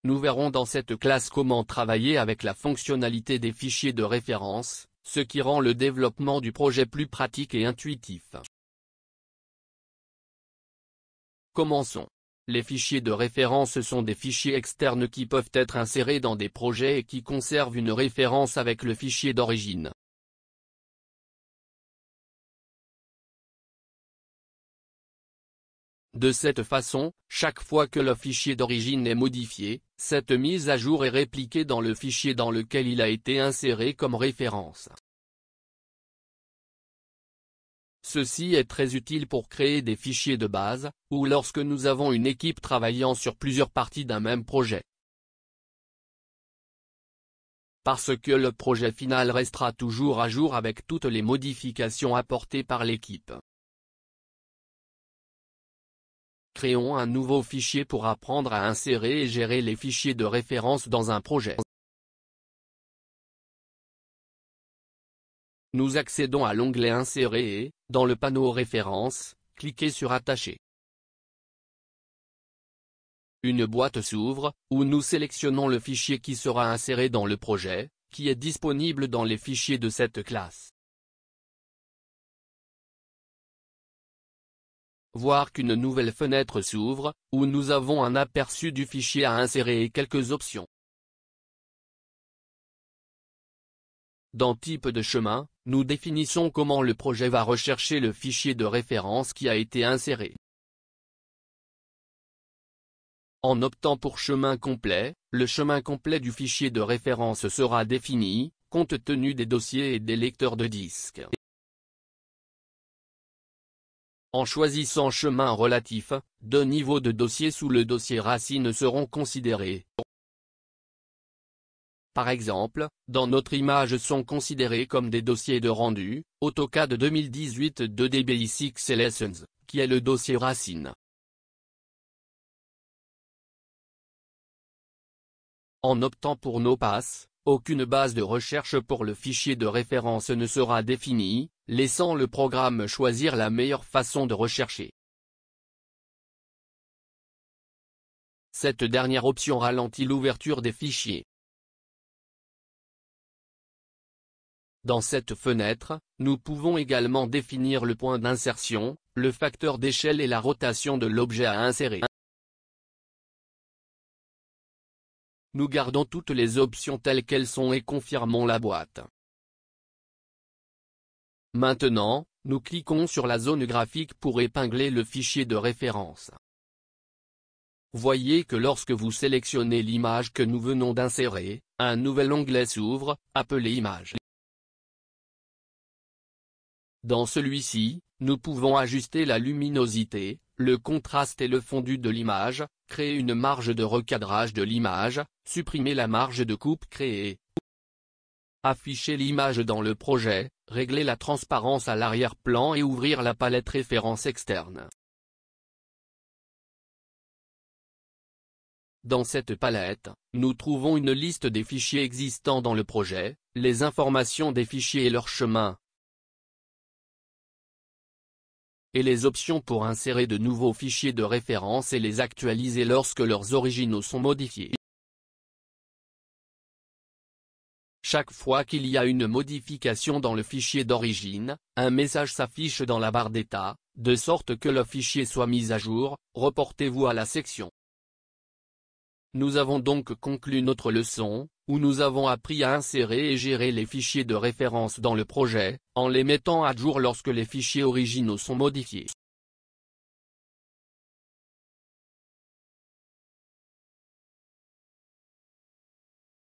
nous verrons dans cette classe comment travailler avec la fonctionnalité des fichiers de référence, ce qui rend le développement du projet plus pratique et intuitif. Commençons. Les fichiers de référence sont des fichiers externes qui peuvent être insérés dans des projets et qui conservent une référence avec le fichier d'origine. De cette façon, chaque fois que le fichier d'origine est modifié, cette mise à jour est répliquée dans le fichier dans lequel il a été inséré comme référence. Ceci est très utile pour créer des fichiers de base, ou lorsque nous avons une équipe travaillant sur plusieurs parties d'un même projet. Parce que le projet final restera toujours à jour avec toutes les modifications apportées par l'équipe. Créons un nouveau fichier pour apprendre à insérer et gérer les fichiers de référence dans un projet. Nous accédons à l'onglet Insérer et, dans le panneau Références, cliquez sur Attacher. Une boîte s'ouvre, où nous sélectionnons le fichier qui sera inséré dans le projet, qui est disponible dans les fichiers de cette classe. Voir qu'une nouvelle fenêtre s'ouvre, où nous avons un aperçu du fichier à insérer et quelques options. Dans Type de chemin, nous définissons comment le projet va rechercher le fichier de référence qui a été inséré. En optant pour chemin complet, le chemin complet du fichier de référence sera défini, compte tenu des dossiers et des lecteurs de disques. En choisissant chemin relatif, 2 niveaux de dossiers sous le dossier racine seront considérés. Par exemple, dans notre image sont considérés comme des dossiers de rendu, AutoCAD 2018 2D Basics et Lessons, qui est le dossier racine. En optant pour No Pass, aucune base de recherche pour le fichier de référence ne sera définie, laissant le programme choisir la meilleure façon de rechercher. Cette dernière option ralentit l'ouverture des fichiers. Dans cette fenêtre, nous pouvons également définir le point d'insertion, le facteur d'échelle et la rotation de l'objet à insérer. Nous gardons toutes les options telles qu'elles sont et confirmons la boîte. Maintenant, nous cliquons sur la zone graphique pour épingler le fichier de référence. Voyez que lorsque vous sélectionnez l'image que nous venons d'insérer, un nouvel onglet s'ouvre, appelé Images. Dans celui-ci, nous pouvons ajuster la luminosité, le contraste et le fondu de l'image, créer une marge de recadrage de l'image, supprimer la marge de coupe créée, afficher l'image dans le projet, régler la transparence à l'arrière-plan et ouvrir la palette référence externe. Dans cette palette, nous trouvons une liste des fichiers existants dans le projet, les informations des fichiers et leur chemin, et les options pour insérer de nouveaux fichiers de référence et les actualiser lorsque leurs originaux sont modifiés. Chaque fois qu'il y a une modification dans le fichier d'origine, un message s'affiche dans la barre d'état, de sorte que le fichier soit mis à jour. Reportez-vous à la section. Nous avons donc conclu notre leçon, où nous avons appris à insérer et gérer les fichiers de référence dans le projet, en les mettant à jour lorsque les fichiers originaux sont modifiés.